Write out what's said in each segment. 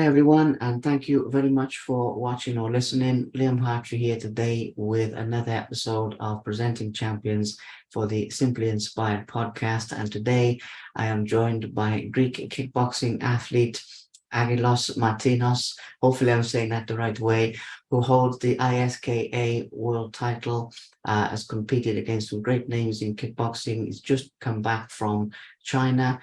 everyone, and thank you very much for watching or listening. Liam Hartree here today with another episode of Presenting Champions for the Simply Inspired podcast. And today I am joined by Greek kickboxing athlete Angelos Martinos. Hopefully, I'm saying that the right way, who holds the ISKA world title, has competed against some great names in kickboxing. He's just come back from China,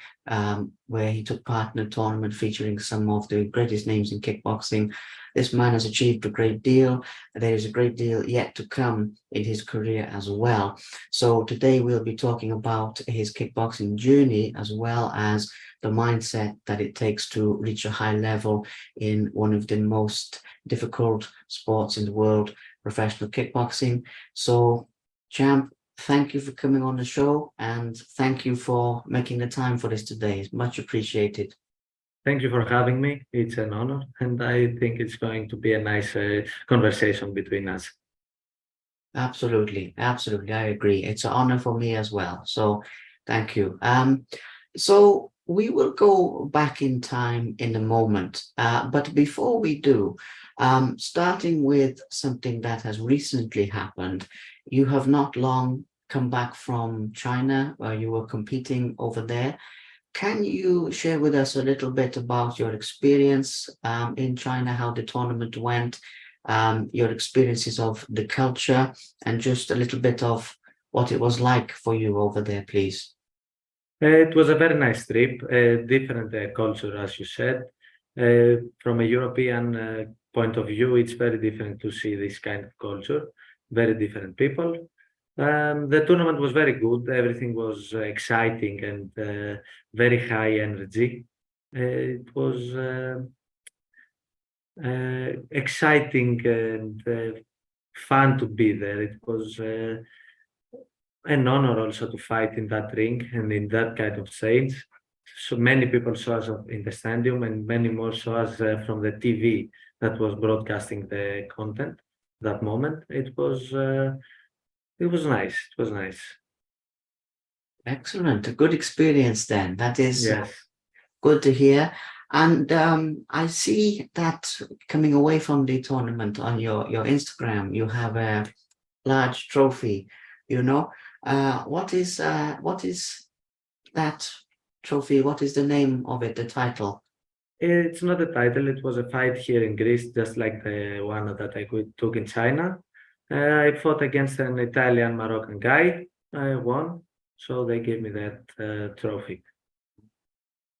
where he took part in a tournament featuring some of the greatest names in kickboxing. This man has achieved a great deal. There is a great deal yet to come in his career as well. So today we'll be talking about his kickboxing journey as well as the mindset that it takes to reach a high level in one of the most difficult sports in the world, professional kickboxing. So, champ, thank you for coming on the show and thank you for making the time for this today. It's much appreciated. Thank you for having me. It's an honor, and I think it's going to be a nice conversation between us. Absolutely, absolutely. I agree. It's an honor for me as well. So thank you. So we will go back in time in a moment. But before we do, starting with something that has recently happened, you have not long come back from China where you were competing over there. Can you share with us a little bit about your experience in China, how the tournament went, your experiences of the culture, and just a little bit of what it was like for you over there, please? It was a very nice trip, different culture, as you said. From a European point of view, it's very different to see this kind of culture, very different people. The tournament was very good. Everything was exciting and very high energy. It was exciting and fun to be there. It was an honor also to fight in that ring and in that kind of stage. So many people saw us in the stadium, and many more saw us from the TV that was broadcasting the content. That moment, it was nice. It was nice. Excellent. A good experience then. That is Yes. good to hear. And I see that coming away from the tournament on your Instagram, you have a large trophy, you know. What is that trophy? What is the name of it, the title? It's not a title. It was a fight here in Greece, just like the one that took in China. I fought against an Italian Moroccan guy. I won, so they gave me that trophy.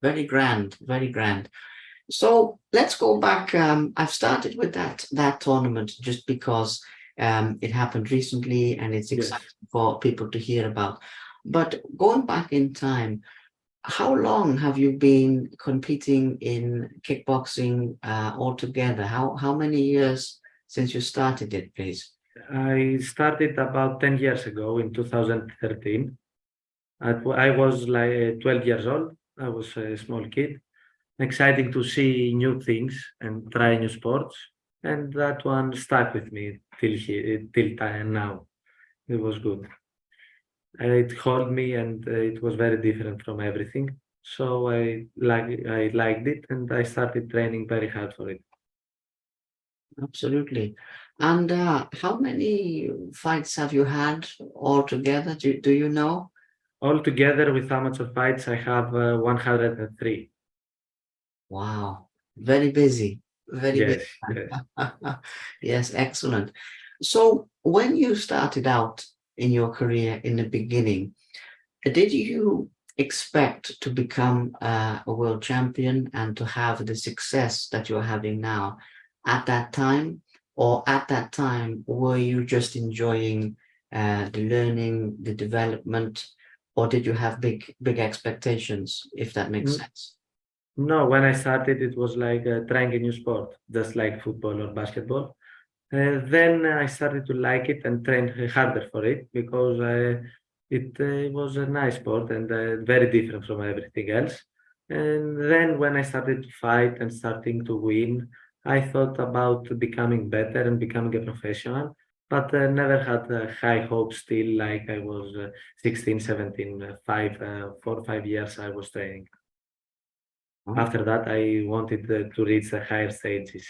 Very grand, very grand. So let's go back. I've started with that tournament just because it happened recently and it's Yes. exciting for people to hear about. But going back in time, how long have you been competing in kickboxing altogether? How many years since you started it, please? I started about 10 years ago in 2013. I was like 12 years old. I was a small kid. Exciting to see new things and try new sports. And that one stuck with me till time now. It was good. It held me and it was very different from everything. So I liked it and I started training very hard for it. Absolutely. And how many fights have you had altogether? Do you know? Altogether with amateur fights, I have 103. Wow, very busy, very busy. Yes, yes. Yes, excellent. So when you started out in your career in the beginning, did you expect to become a world champion and to have the success that you're having now at that time? Or at that time, were you just enjoying the learning, the development, or did you have big expectations, if that makes N- sense? No, when I started, it was like trying a new sport, just like football or basketball. Then I started to like it and train harder for it because it was a nice sport and very different from everything else. And then when I started to fight and starting to win, I thought about becoming better and becoming a professional, but never had high hopes still like I was 16, 17, 4 or 5 years I was training. Oh, After that, I wanted to reach the higher stages.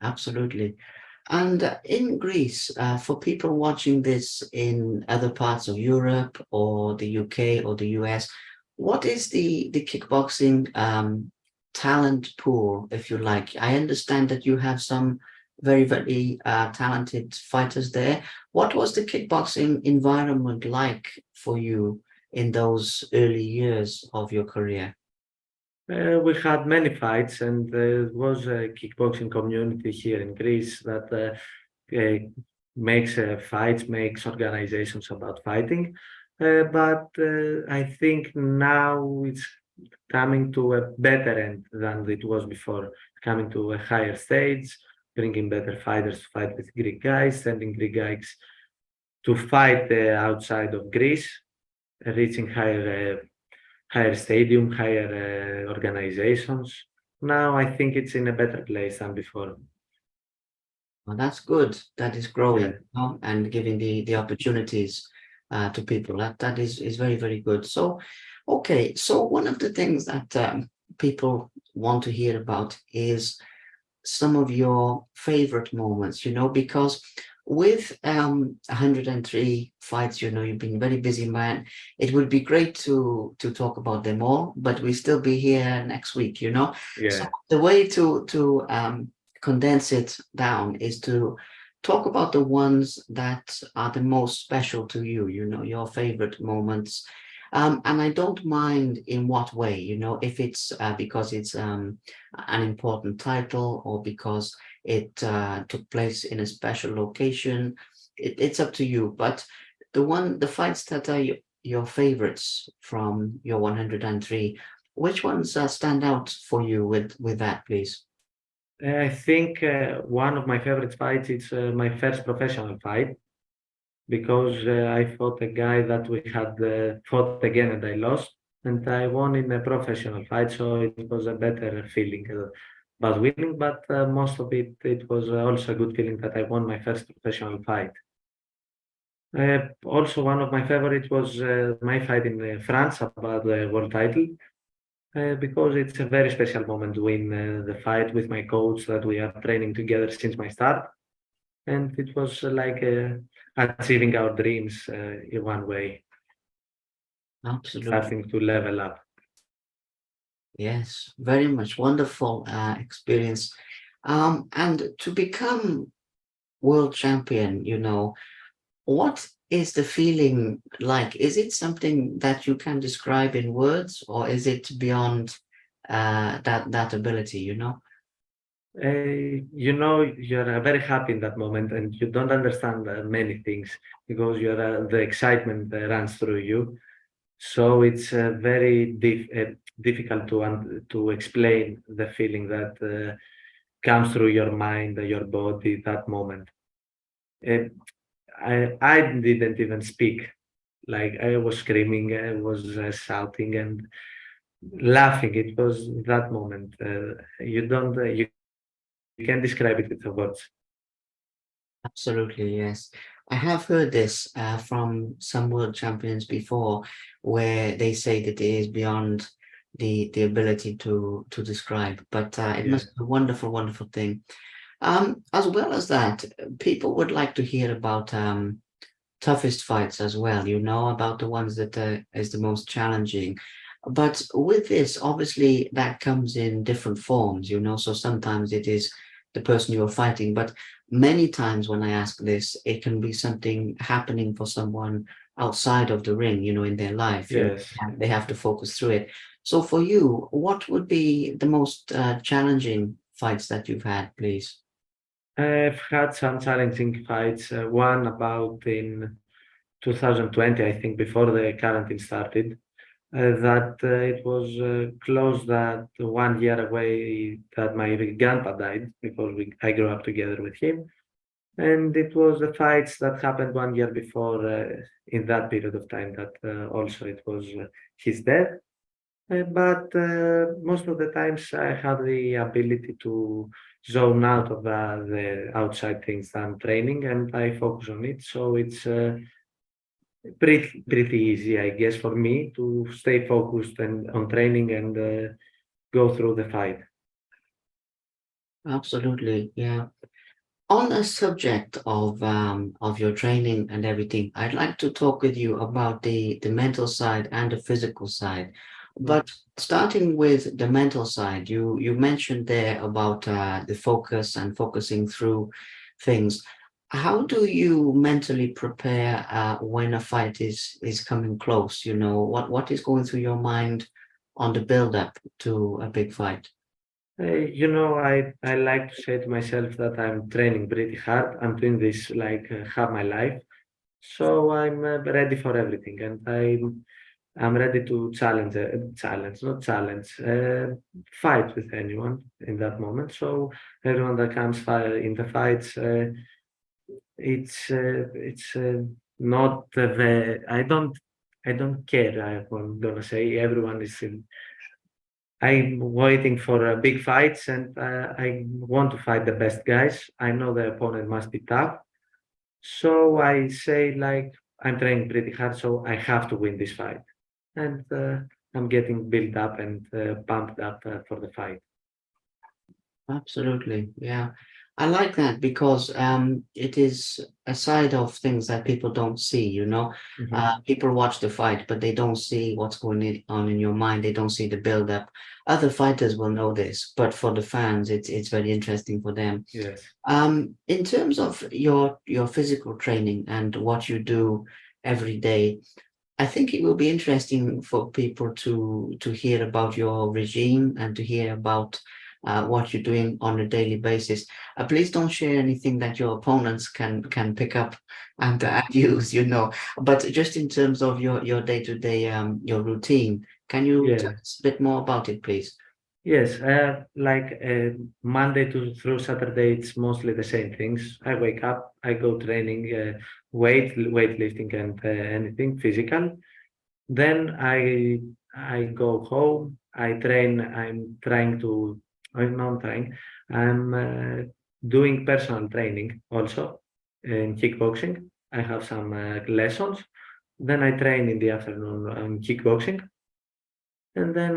absolutely. And in Greece, for people watching this in other parts of Europe or the UK or the US, what is the kickboxing talent pool, if you like? I understand that you have some very talented fighters there. What was the kickboxing environment like for you in those early years of your career? We had many fights, and there was a kickboxing community here in Greece that makes fights, makes organizations about fighting. But I think now it's coming to a better end than it was before, coming to a higher stage, bringing better fighters to fight with Greek guys, sending Greek guys to fight outside of Greece, reaching higher stadium, higher organizations. Now I think it's in a better place than before. Well, that's good. That is growing, Yeah. and giving the opportunities to people. That is very good. So, okay. So one of the things that people want to hear about is some of your favorite moments. Because with 103 fights, you've been very busy, man. It would be great to talk about them all, but we still be here next week. So Yeah. the way to condense it down is to talk about the ones that are the most special to you, your favorite moments. And I don't mind in what way, if it's because it's an important title or because it took place in a special location. It's up to you. But the fights that are your favorites from your 103, which ones stand out for you with that, please? I think one of my favorite fights is my first professional fight because I fought a guy that we had fought again and I lost, and I won in a professional fight, so it was a better feeling about winning. But most of it was also a good feeling that I won my first professional fight. Also, one of my favorites was my fight in France about the world title. Because it's a very special moment to win the fight with my coach that we are training together since my start. And it was like achieving our dreams in one way, Absolutely. starting to level up. Yes, very much wonderful experience. And to become world champion, what is the feeling like? Is it something that you can describe in words, or is it beyond that ability? You're very happy in that moment and you don't understand many things because the excitement runs through you. So it's very difficult to explain the feeling that comes through your mind, your body, that moment. Uh, I didn't even speak. Like I was screaming, I was shouting and laughing. It was that moment. You can't describe it with the words. Absolutely, yes. I have heard this from some world champions before, where they say that it is beyond the ability to describe, but it Yeah. must be a wonderful thing. As well as that, people would like to hear about toughest fights as well, about the ones that is the most challenging. But with this, obviously, that comes in different forms. So sometimes it is the person you're fighting, but many times when I ask this, it can be something happening for someone outside of the ring, in their life, Yes. and they have to focus through it. So for you, what would be the most challenging fights that you've had, please? I've had some challenging fights. One about in 2020, I think, before the quarantine started. That it was close that 1 year away that my grandpa died because I grew up together with him. And it was the fights that happened 1 year before in that period of time that also it was his death. But most of the times I have the ability to zone out of the outside things I'm training and I focus on it. So pretty easy, I guess, for me to stay focused and on training and go through the fight. Absolutely. Yeah. On a subject of your training and everything, I'd like to talk with you about the mental side and the physical side. Mm. But starting with the mental side, you mentioned there about the focus and focusing through things. How do you mentally prepare when a fight is coming close? You know, what is going through your mind on the build up to a big fight? I like to say to myself that I'm training pretty hard. I'm doing this like half my life, so I'm ready for everything, and I'm ready to not challenge, fight with anyone in that moment. So everyone that comes in the fights, it's not the I don't care. I'm gonna say everyone is in. I'm waiting for big fights, and I want to fight the best guys. I know the opponent must be tough, so I say like I'm training pretty hard, so I have to win this fight, and I'm getting built up and pumped up for the fight. Absolutely. Yeah. I like that because it is a side of things that people don't see, you know. Hmm. People watch the fight, but they don't see what's on in your mind. They don't see the build up. Other fighters will know this, but for the fans, it's very interesting for them. Yes. In terms of your physical training and what you do every day, I think it will be interesting for people to hear about your regime and to hear about what you're doing on a daily basis. Please don't share anything that your opponents can pick up and use, you know. But just in terms of your day-to-day your routine, can you tell Yeah. us a bit more about it, please? Yes, like Monday to through Saturday, it's mostly the same things. I wake up, I go training, weightlifting, and anything physical. Then I go home. I train. I'm not trying. I'm doing personal training also in kickboxing. I have some lessons. Then I train in the afternoon on kickboxing, and then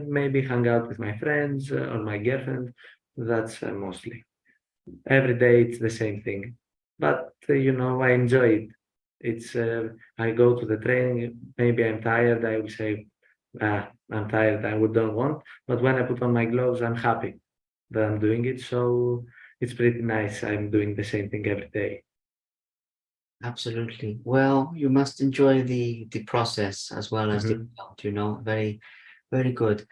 maybe hang out with my friends or my girlfriend. That's mostly every day. It's the same thing, but I enjoy it. It's I go to the training. Maybe I'm tired. I will say, I'm tired. I would don't want. But when I put on my gloves, I'm happy that I'm doing it. So it's pretty nice. I'm doing the same thing every day. Absolutely. Well, you must enjoy the process as well as the Mhm. result, you know. Very, very good.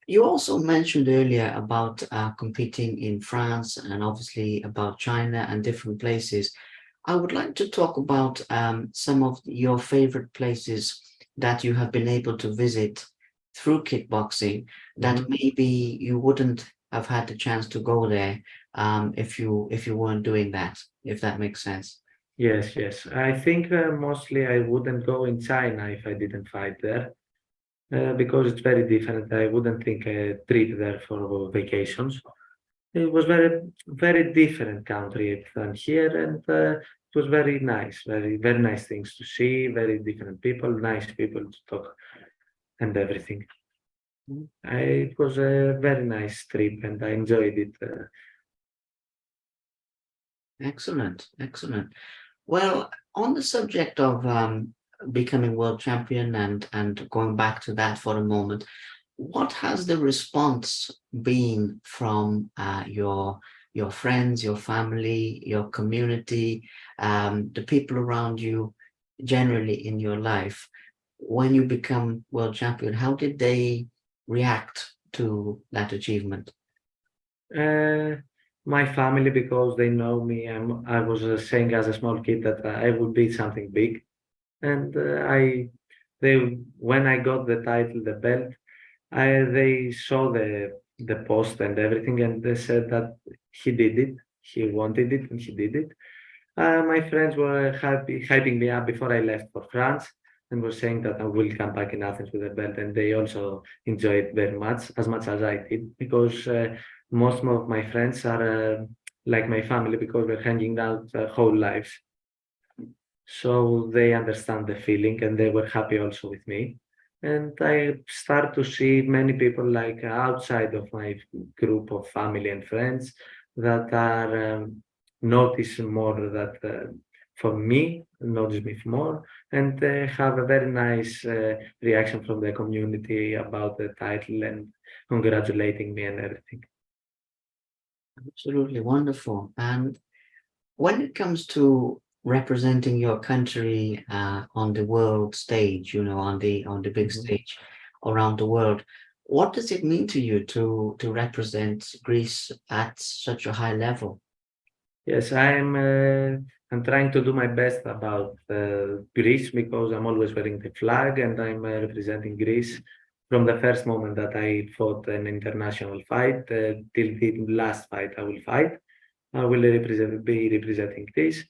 You also mentioned earlier about competing in France and obviously about China and different places. I would like to talk about some of your favorite places that you have been able to visit through kickboxing that Mhm. maybe you wouldn't have had the chance to go there if you weren't doing that, if that makes sense. Yes, yes. I think mostly I wouldn't go in China if I didn't fight there. Because it's very different. I wouldn't think a trip there for vacations. It was very different country than here, and it was very nice, very nice things to see, very different people, nice people to talk, and everything. It was a very nice trip, and I enjoyed it. Excellent, excellent. Well, on the subject of becoming world champion and going back to that for a moment, what has the response been from your friends, your family, your community, the people around you generally in your life when you become world champion? How did they react to that achievement? Uh, my family, because they know me, I was saying as a small kid that I would be something big, and they when I got the title, the belt. They saw the post and everything, and they said that he did it. He wanted it, and he did it. My friends were hyping me up before I left for France, and were saying that I will come back in Athens with a belt, and they also enjoyed it very much as I did, because most of my friends are like my family because we're hanging out whole lives. so they understand the feeling and they were happy also with me. And I start to see many people like outside of my group of family and friends that are notice more that for me, notice me more, and have a very nice reaction from the community about the title and congratulating me and everything. Absolutely wonderful. And when it comes to representing your country on the world stage, on the big Mhm. stage around the world, what does it mean to you to represent Greece at such a high level? Yes, I'm trying to do my best about Greece because I'm always wearing the flag and I'm representing Greece from the first moment that I fought an international fight till the last fight I will fight. I will be representing Greece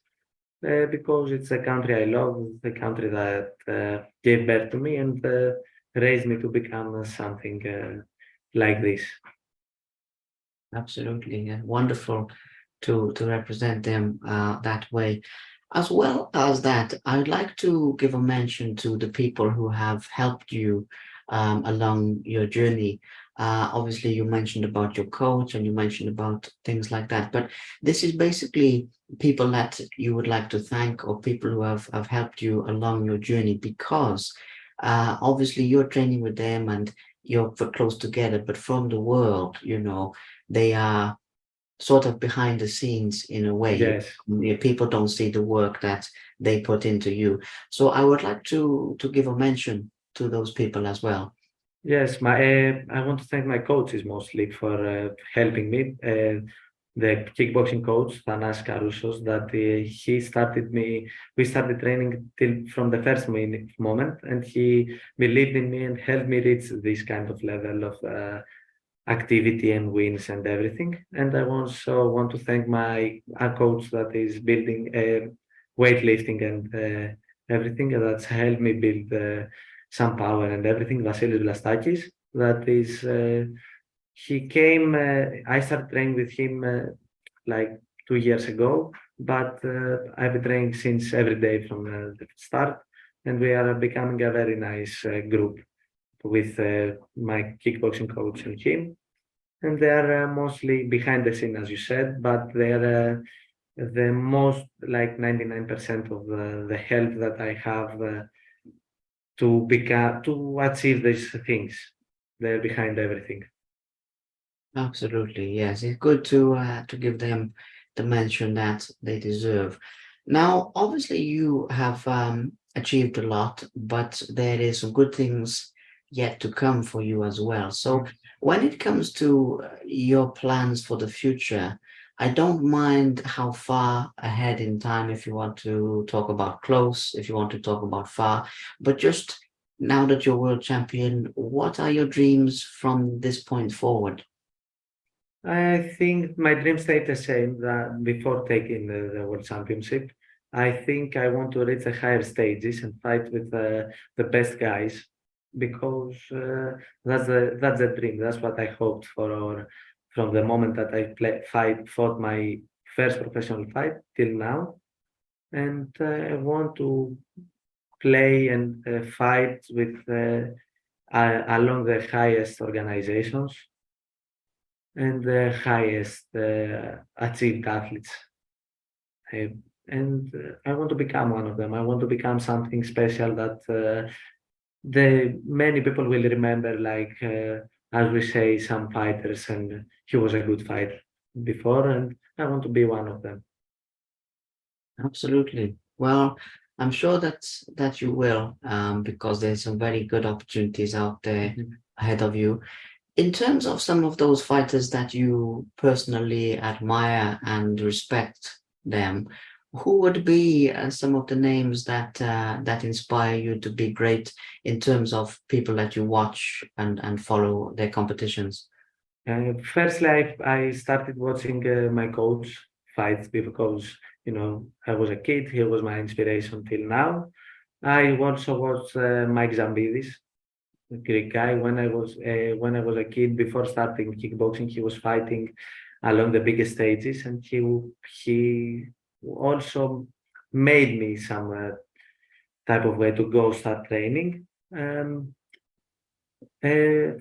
because it's a country I love, the country that gave birth to me and raised me to become something like this. Absolutely, yeah. Wonderful to represent them that way. As well as that, I'd like to give a mention to the people who have helped you along your journey. Obviously, you mentioned about your coach and you mentioned about things like that, but this is basically people that you would like to thank or people who have helped you along your journey because obviously you're training with them and you're close together, but from the world, they are sort of behind the scenes in a way. Yes. People don't see the work that they put into you. So I would like to give a mention to those people as well. Yes, I want to thank my coaches mostly for helping me. The kickboxing coach, Thanas Karousos, that he started me. We started training till from the first moment, and he believed in me and helped me reach this kind of level of activity and wins and everything. And I also want to thank my coach that is building weightlifting and everything that's helped me build some power and everything. Vasilis Vlastakis, that is, he came. I started training with him like 2 years ago, but I've been training since every day from the start, and we are becoming a very nice group with my kickboxing coach and him, and they are mostly behind the scene, as you said, but they are the most like 99% of the help that I have to achieve these things. They're behind everything. Absolutely, yes. It's good to give them the mention that they deserve. Now, obviously, you have achieved a lot, but there is some good things yet to come for you as well. So, when it comes to your plans for the future, I don't mind how far ahead in time if you want to talk about close, if you want to talk about far, but just now that you're world champion, what are your dreams from this point forward? I think my dream stayed the same that before taking the world championship. I think I want to reach the higher stages and fight with the best guys because that's the dream. That's what I hoped for, or from the moment that fought my first professional fight till now. And I want to play and fight with along the highest organizations and the highest achieved athletes. And I want to become one of them. I want to become something special that the many people will remember, like as we say, some fighters, and he was a good fighter before, and I want to be one of them. Absolutely. Well, I'm sure that you will, because there's some very good opportunities out there Mhm. ahead of you. In terms of some of those fighters that you personally admire and respect them, who would be some of the names that inspire you to be great in terms of people that you watch and follow their competitions? Firstly, I started watching my coach fight because I was a kid. He was my inspiration till now. I also watched Mike Zambidis, Greek guy. When I was a kid, before starting kickboxing, he was fighting along the biggest stages, and he also made me some type of way to go start training. Uh,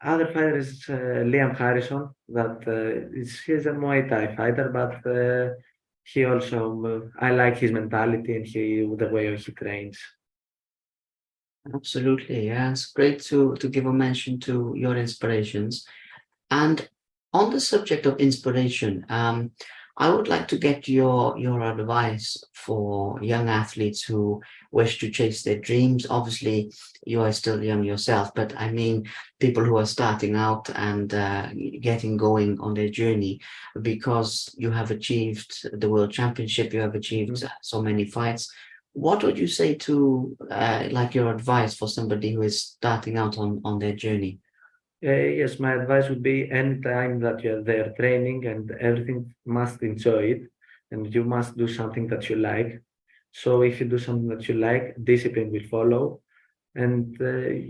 Other fighter is Liam Harrison, that he's a Muay Thai fighter, but he also I like his mentality and the way he trains. Absolutely. Yeah, it's great to give a mention to your inspirations. And on the subject of inspiration, I would like to get your advice for young athletes who wish to chase their dreams. Obviously, you are still young yourself, but I mean people who are starting out and getting going on their journey because you have achieved the world championship, you have achieved Mhm. so many fights. What would you say to like your advice for somebody who is starting out on their journey? Yes, my advice would be anytime that you're there training and everything must enjoy it and you must do something that you like. So if you do something that you like, discipline will follow and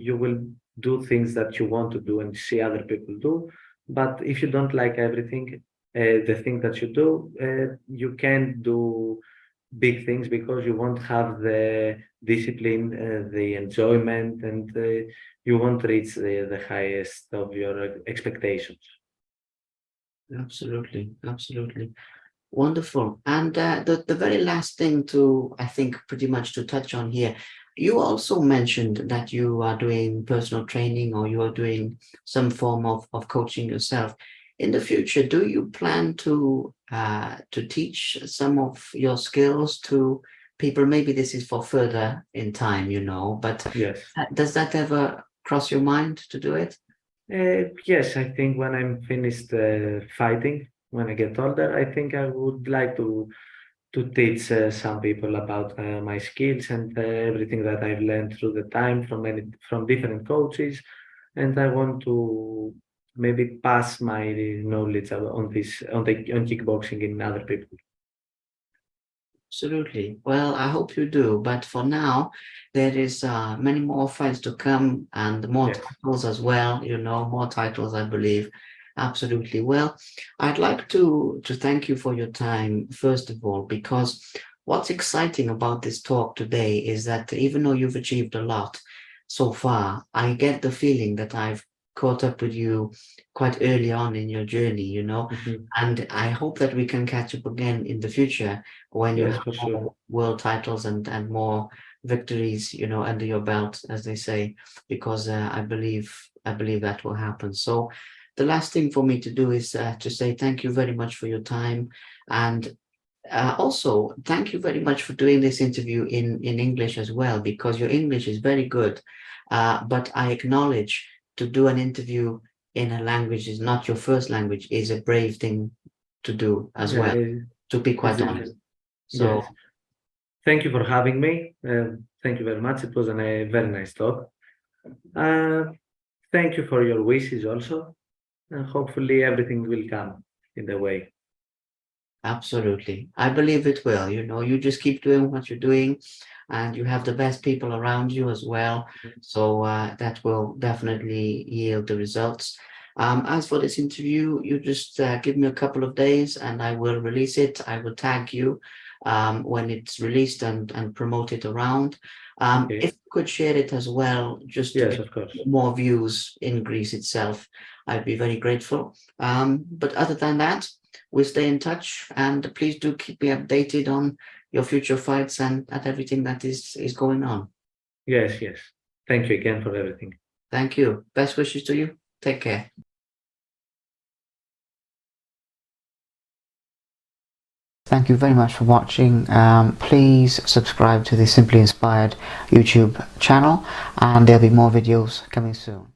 you will do things that you want to do and see other people do. But if you don't like everything, the thing that you do, you can't do big things because you won't have the discipline, the enjoyment, and you won't reach the highest of your expectations. Absolutely, absolutely. Wonderful. And the very last thing to, I think, pretty much to touch on here, you also mentioned that you are doing personal training or you are doing some form of coaching yourself. In the future, do you plan to teach some of your skills to people? Maybe this is for further in time, but Yes. does that ever cross your mind to do it? Yes, I think when I'm finished fighting, when I get older, I think I would like to teach some people about my skills and everything that I've learned through the time from different coaches, and I want to maybe pass my knowledge on this on kickboxing in other people. Absolutely. Well, I hope you do. But for now, there is many more fights to come and more Yes. titles as well. More titles, I believe. Absolutely. Well, I'd like to thank you for your time, first of all, because what's exciting about this talk today is that even though you've achieved a lot so far, I get the feeling that I've caught up with you quite early on in your journey. Mhm. And I hope that we can catch up again in the future when you Yes, have for sure. more world titles and more victories, under your belt, as they say, because I believe that will happen. So the last thing for me to do is to say thank you very much for your time, and also thank you very much for doing this interview in English as well, because your English is very good. But I acknowledge to do an interview in a language is not your first language is a brave thing to do as Yeah, well, to be quite honest. So yes. Thank you for having me. Thank you very much. It was a very nice talk. Uh, Thank you for your wishes also. Hopefully everything will come in the way. absolutely. I believe it will. You just keep doing what you're doing, and you have the best people around you as well. So that will definitely yield the results. As for this interview, you just give me a couple of days and I will release it. I will tag you when it's released and promote it around. If Okay. you could share it as well, just to Yes, get of course. more views in Greece itself, I'd be very grateful. But other than that, we'll stay in touch and please do keep me updated on your future fights and everything that is going on. Yes, yes. Thank you again for everything. Thank you. Best wishes to you. Take care. Thank you very much for watching. Please subscribe to the Simply Inspired YouTube channel, and there'll be more videos coming soon.